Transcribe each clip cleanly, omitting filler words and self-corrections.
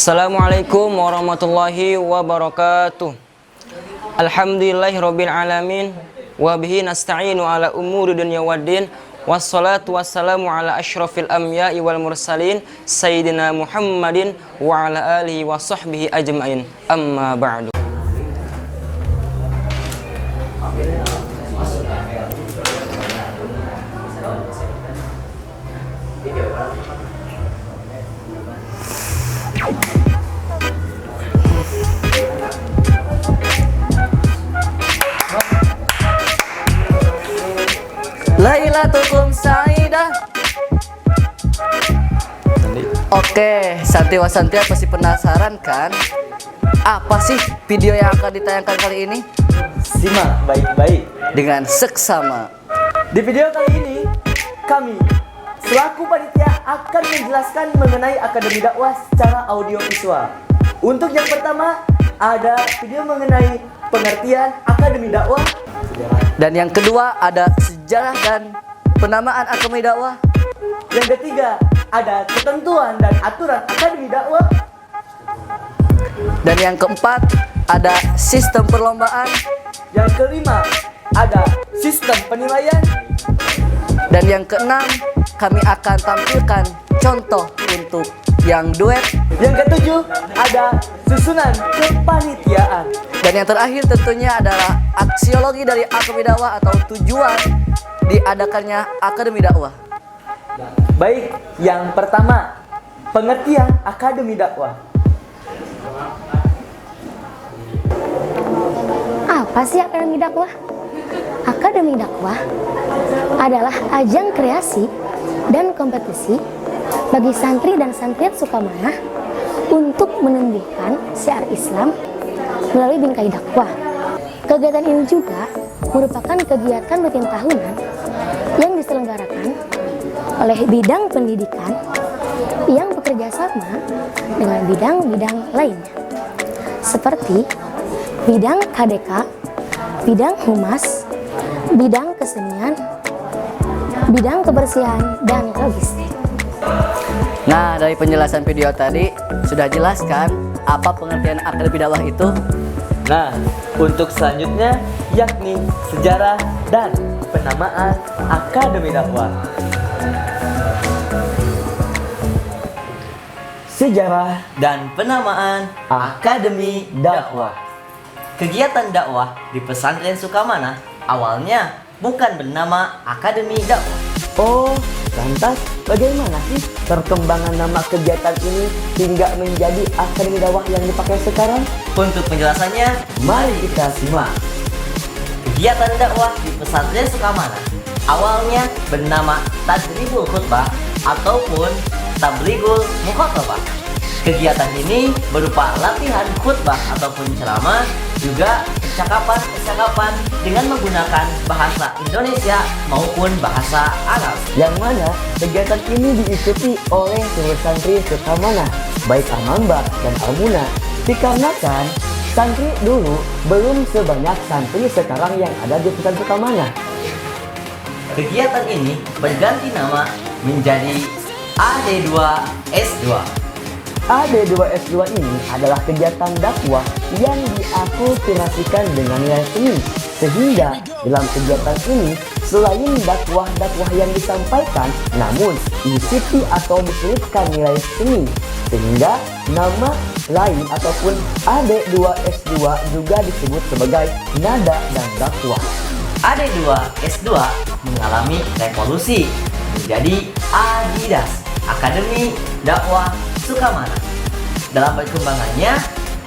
Assalamualaikum warahmatullahi wabarakatuh. Alhamdulillahirabbil alamin wa bihi nasta'inu ala umuri dunya waddin. Wassalatu wassalamu ala asyrafil anbiya'i wal mursalin sayyidina Muhammadin wa ala alihi wa sahbihi ajmain. Amma ba'du. Lailatukum Sa'idah. Oke, Santriwa Santriwa pasti penasaran kan? Apa sih video yang akan ditayangkan kali ini? Simak baik-baik Dengan seksama. di video kali ini. Kami selaku panitia akan menjelaskan mengenai Akademi Dakwah secara audiovisual. Untuk yang pertama ada video mengenai pengertian Akademi Dakwah. Dan yang kedua ada sejarah dan penamaan Akademi Dakwah. Yang ketiga ada ketentuan dan aturan Akademi Dakwah. Dan yang keempat ada sistem perlombaan. Yang kelima ada sistem penilaian. Dan yang keenam kami akan tampilkan contoh untuk yang duet. Yang ketujuh ada susunan kepanitiaan. Dan yang terakhir tentunya adalah aksiologi dari Akademi Dakwah atau tujuan diadakannya Akademi Dakwah. Baik, yang pertama pengertian Akademi Dakwah. Apa sih Akademi Dakwah? Akademi Dakwah adalah ajang kreasi dan kompetisi bagi santri dan santriat Sukamanah untuk menumbuhkan syiar Islam melalui bingkai dakwah. Kegiatan ini juga merupakan kegiatan rutin tahunan yang diselenggarakan oleh bidang pendidikan yang bekerja sama dengan bidang-bidang lainnya seperti bidang KDK, bidang humas, bidang kesenian, bidang kebersihan, dan logistik. Nah, dari penjelasan video tadi sudah jelaskan apa pengertian Akademi Dakwah itu. Nah, untuk selanjutnya yakni sejarah dan penamaan Akademi Dakwah. Sejarah dan penamaan Akademi Dakwah. Kegiatan dakwah di pesantren Sukamanah awalnya bukan bernama Akademi Dakwah. Oh, lantas bagaimana sih perkembangan nama kegiatan ini hingga menjadi Akademi Dakwah yang dipakai sekarang? Untuk penjelasannya, Mari kita simak. kegiatan dakwah di pesantren Sukamanah awalnya bernama Tadribul Khutbah ataupun Tablighul Mukhatabah. Kegiatan ini berupa latihan khutbah ataupun ceramah, juga percakapan-percakapan dengan menggunakan bahasa Indonesia maupun bahasa Arab. Yang mana kegiatan ini diikuti oleh seluruh santri Sukamanah, baik Amamba dan Almuna. Dikarenakan santri dulu belum sebanyak santri sekarang yang ada di pesantren Sukamanah. Kegiatan ini berganti nama menjadi AD2S2. AD2S2 ini adalah kegiatan dakwah yang diakulturasikan dengan nilai seni. Sehingga dalam kegiatan ini selain dakwah-dakwah yang disampaikan, namun diikuti atau diselipkan nilai seni. Sehingga nama lain ataupun AD2S2 juga disebut sebagai nada dan dakwah. AD2S2 mengalami revolusi menjadi Adidas, Akademi Dakwah Sukamanah. Dalam perkembangannya,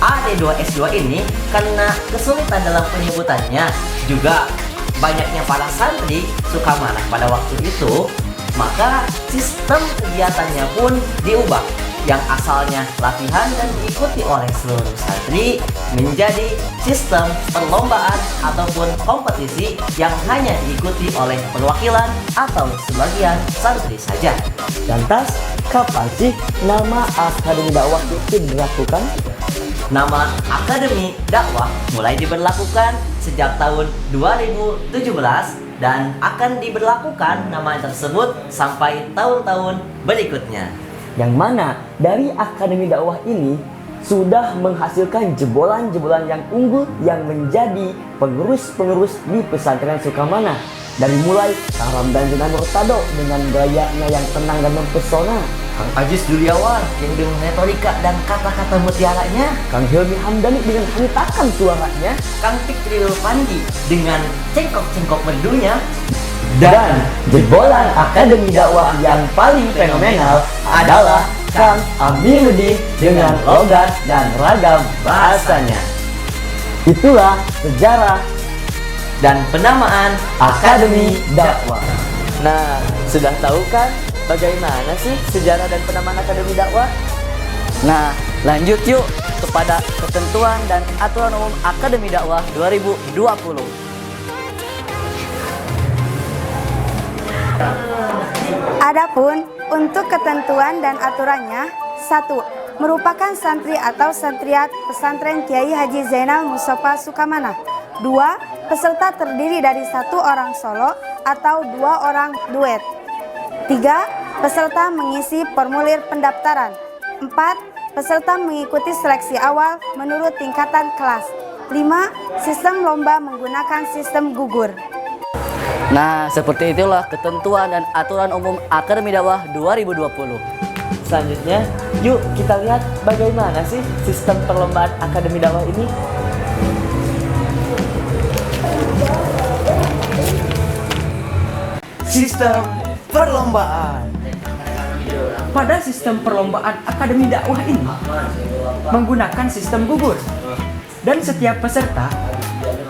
AD2S2 ini karena kesulitan dalam penyebutannya, juga banyaknya para santri Sukamanah pada waktu itu, maka sistem kegiatannya pun diubah. Yang asalnya latihan dan diikuti oleh seluruh santri menjadi sistem perlombaan ataupun kompetisi yang hanya diikuti oleh perwakilan atau sebagian santri saja. Lantas, kapan sih nama Akademi Dakwah itu dilakukan? Nama Akademi Dakwah mulai diberlakukan sejak tahun 2017 dan akan diberlakukan nama tersebut sampai tahun-tahun berikutnya. Yang mana dari Akademi Dakwah ini sudah menghasilkan jebolan-jebolan yang unggul yang menjadi pengurus-pengurus di pesantren Sukamana. Dari mulai Kang Ramdan Jenan Murtado dengan gayanya yang tenang dan mempesona, Kang Ajis Juliawan yang dengan retorika dan kata-kata mutiaranya, Kang Hilmi Hamdani dengan hentakan suaranya, Kang Fikri Pandi dengan cengkok-cengkok merdunya, dan jebolan Akademi Dakwah yang paling fenomenal adalah Kang Amiruddin dengan logat dan ragam bahasanya. Itulah sejarah dan penamaan Akademi Dakwah. Nah, sudah tahu kan bagaimana sih sejarah dan penamaan Akademi Dakwah? Nah, lanjut yuk kepada ketentuan dan aturan umum Akademi Dakwah 2020. Adapun untuk ketentuan dan aturannya, 1. Merupakan santri atau santriat pesantren Kiai Haji Zainal Mustafa Sukamana. 2. Peserta terdiri dari 1 orang solo atau 2 orang duet. 3. Peserta mengisi formulir pendaftaran. 4. Peserta mengikuti seleksi awal menurut tingkatan kelas. 5. Sistem lomba menggunakan sistem gugur. Nah, seperti itulah ketentuan dan aturan umum Akademi Dakwah 2020. Selanjutnya, yuk kita lihat bagaimana sih sistem perlombaan Akademi Dakwah ini. Sistem perlombaan. Pada sistem perlombaan Akademi Dakwah ini menggunakan sistem gugur, dan setiap peserta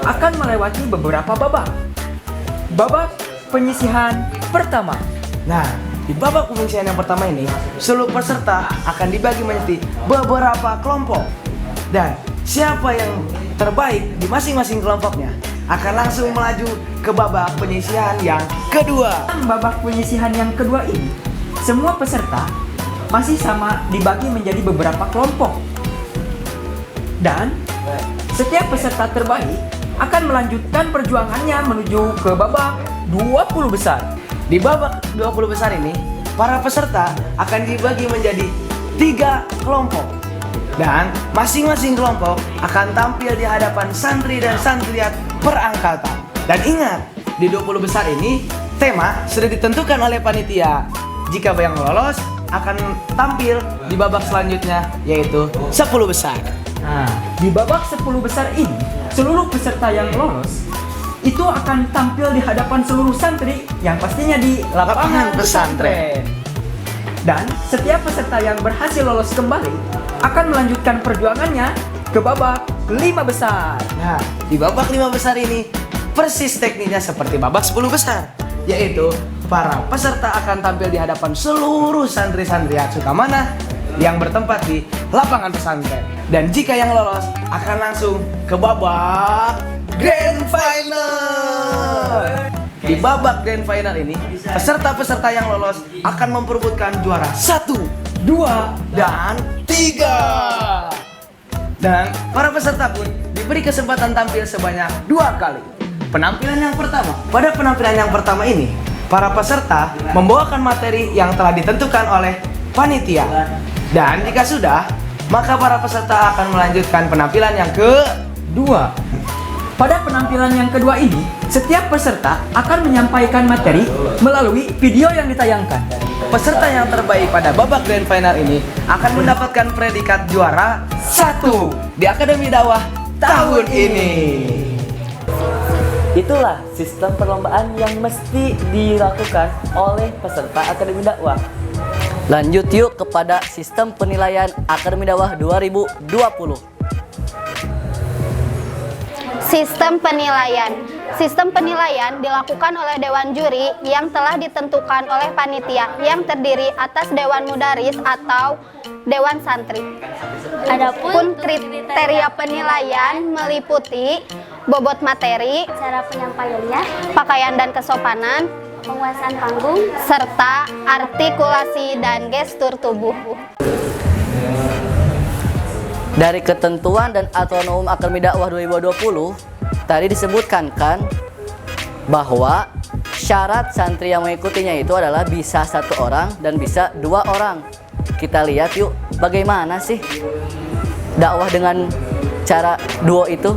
akan melewati beberapa babak. Babak penyisihan pertama. Nah, di babak penyisihan yang pertama ini, seluruh peserta akan dibagi menjadi beberapa kelompok, dan siapa yang terbaik di masing-masing kelompoknya akan langsung melaju ke babak penyisihan yang kedua. Babak penyisihan yang kedua ini, semua peserta masih sama dibagi menjadi beberapa kelompok, dan setiap peserta terbaik akan melanjutkan perjuangannya menuju ke babak 20 besar. Di babak 20 besar ini, para peserta akan dibagi menjadi 3 kelompok, dan masing-masing kelompok akan tampil di hadapan santri dan santriat perangkatan. Dan ingat, di 20 besar ini tema sudah ditentukan oleh panitia. Jika yang lolos akan tampil di babak selanjutnya, yaitu 10 besar. Nah, di babak 10 besar ini, seluruh peserta yang lolos itu akan tampil di hadapan seluruh santri yang pastinya di lapangan pesantren. Dan setiap peserta yang berhasil lolos kembali akan melanjutkan perjuangannya ke babak 5 besar. Nah, di babak 5 besar ini persis tekniknya seperti babak 10 besar, yaitu para peserta akan tampil di hadapan seluruh santri-santriat Sukamana yang bertempat di lapangan pesantren. Dan jika yang lolos akan langsung ke babak Grand Final. Di babak Grand Final ini, peserta-peserta yang lolos akan memperebutkan juara 1, 2, dan 3. Dan para peserta pun diberi kesempatan tampil sebanyak 2 kali. Penampilan yang pertama. Pada penampilan yang pertama ini, para peserta membawakan materi yang telah ditentukan oleh panitia. Dan jika sudah, maka para peserta akan melanjutkan penampilan yang kedua. Pada penampilan yang kedua ini, setiap peserta akan menyampaikan materi melalui video yang ditayangkan. Peserta yang terbaik pada babak Grand Final ini akan mendapatkan predikat juara 1 di Akademi Dakwah tahun ini. Itulah sistem perlombaan yang mesti dilakukan oleh peserta Akademi Dakwah. Lanjut yuk kepada sistem penilaian Akademi Dakwah 2020. Sistem penilaian. Sistem penilaian dilakukan oleh Dewan Juri yang telah ditentukan oleh panitia yang terdiri atas Dewan Mudaris atau Dewan Santri. Adapun kriteria penilaian meliputi bobot materi, cara penyampaiannya, pakaian dan kesopanan, penguasaan panggung, serta artikulasi dan gestur tubuh. Dari ketentuan dan aturan umum Akademi Dakwah 2020, tadi disebutkan kan bahwa syarat santri yang mengikutinya itu adalah bisa 1 orang dan bisa 2 orang. kita lihat yuk bagaimana sih dakwah dengan cara duo itu.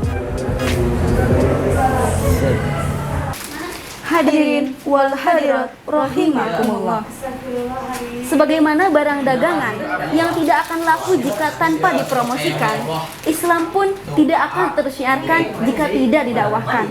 Hadirin wal hadirat rahimakumullah. Sebagaimana barang dagangan yang tidak akan laku jika tanpa dipromosikan, Islam pun tidak akan tersyiarkan jika tidak didakwahkan.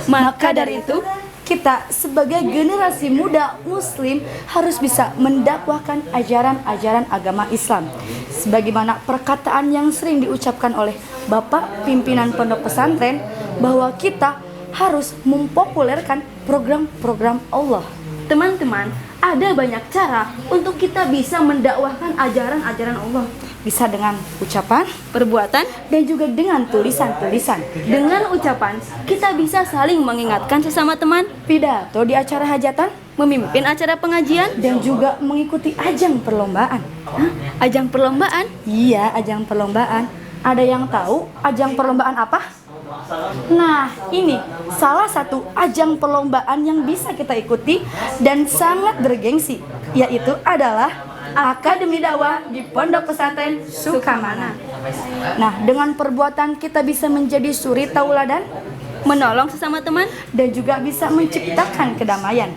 Maka dari itu, kita sebagai generasi muda muslim harus bisa mendakwahkan ajaran-ajaran agama Islam. Sebagaimana perkataan yang sering diucapkan oleh Bapak pimpinan pondok pesantren bahwa kita harus mempopulerkan program-program Allah. Teman-teman, ada banyak cara untuk kita bisa mendakwahkan ajaran-ajaran Allah. Bisa dengan ucapan, perbuatan, dan juga dengan tulisan-tulisan. Dengan ucapan, kita bisa saling mengingatkan sesama teman, pidato di acara hajatan, memimpin acara pengajian, dan juga mengikuti ajang perlombaan. Hah? Ajang perlombaan? Iya, ajang perlombaan. Ada yang tahu ajang perlombaan apa? Nah, ini salah satu ajang perlombaan yang bisa kita ikuti dan sangat bergengsi, yaitu adalah Akademi Dakwah di Pondok Pesantren Sukamana. Nah, dengan perbuatan kita bisa menjadi suri tauladan, menolong sesama teman, dan juga bisa menciptakan kedamaian.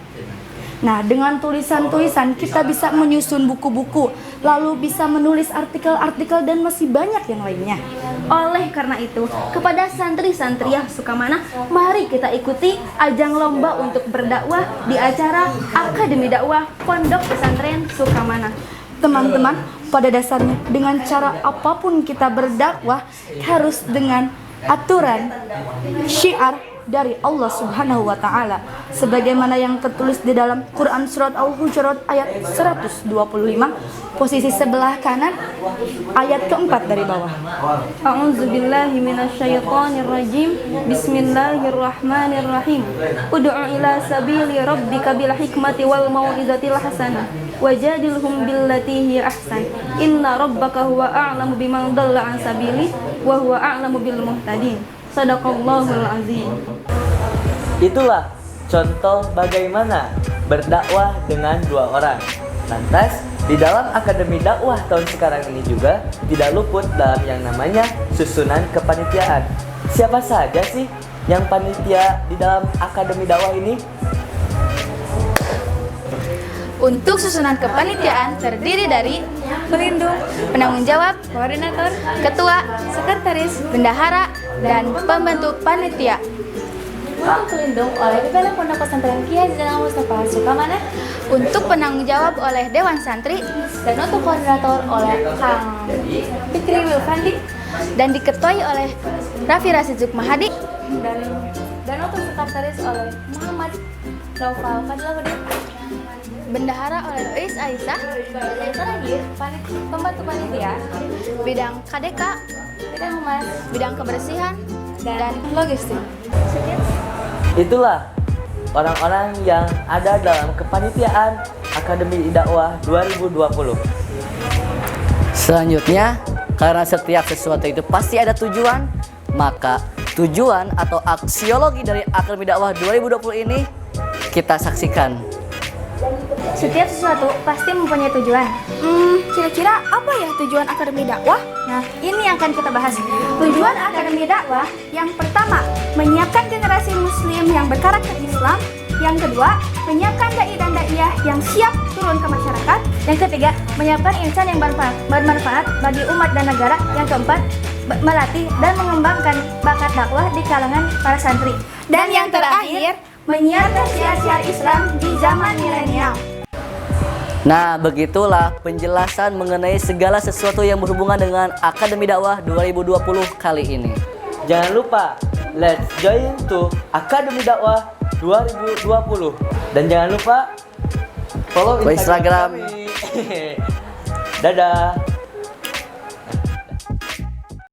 Nah, dengan tulisan-tulisan kita bisa menyusun buku-buku, lalu bisa menulis artikel-artikel dan masih banyak yang lainnya. Oleh karena itu, kepada santri-santriah Sukamana, mari kita ikuti ajang lomba untuk berdakwah di acara Akademi Dakwah Pondok Pesantren Sukamana. Teman-teman, pada dasarnya dengan cara apapun kita berdakwah harus dengan aturan syiar dari Allah Subhanahu wa taala sebagaimana yang tertulis di dalam Quran surat Al-Hujurat ayat 125 posisi sebelah kanan ayat keempat dari bawah. A'udzubillahi minasyaitonirrajim. Bismillahirrahmanirrahim. Ud'u ila sabili rabbika bil hikmati wal mau'izatil hasanah wajadilhum billati hiya ahsan. Inna rabbaka huwa a'lamu biman dhalla an sabili wa huwa a'lamu bil muhtadin. Sadaqallahul azim. Itulah contoh bagaimana berdakwah dengan dua orang. Lantas, di dalam Akademi Dakwah tahun sekarang ini juga tidak luput dalam yang namanya susunan kepanitiaan. Siapa saja sih yang panitia di dalam Akademi Dakwah ini? Untuk susunan kepanitiaan terdiri dari pelindung, penanggung jawab, koordinator, ketua, sekretaris, bendahara, dan pembentuk panitia. Untuk pelindung oleh pimpinan Pondok Pesantren Kiai Haji Zainal Mustafa Sukamana, Untuk penanggung jawab oleh Dewan Santri, dan untuk koordinator oleh Kang Fikri Wilfandi, dan diketuai oleh Raffi Rasid Zukmahadi, dan untuk sekretaris oleh Muhammad Naufal Fadlahuddin, bendahara oleh Ais Aisyah, dan yang terakhir pembantu panitia bidang KDK, bidang humas, bidang kebersihan, dan logistik. Itulah orang-orang yang ada dalam kepanitiaan Akademi Dakwah 2020. Selanjutnya, karena setiap sesuatu itu pasti ada tujuan, maka tujuan atau aksiologi dari Akademi Dakwah 2020 ini kita saksikan. Setiap sesuatu pasti mempunyai tujuan. Kira-kira apa ya tujuan Akademi Dakwah? Nah, ini yang akan kita bahas. Tujuan Akademi Dakwah yang pertama, menyiapkan generasi muslim yang berkarakter Islam. Yang kedua, menyiapkan dai dan daiyah yang siap turun ke masyarakat. Yang ketiga, menyiapkan insan yang bermanfaat bagi umat dan negara. Yang keempat, melatih dan mengembangkan bakat dakwah di kalangan para santri. Dan yang terakhir, menyiarkan syiar-syiar Islam di zaman milenial. Nah, begitulah penjelasan mengenai segala sesuatu yang berhubungan dengan Akademi Dakwah 2020 kali ini. Jangan lupa, let's join to Akademi Dakwah 2020. Dan jangan lupa follow Instagram kami. Dadah.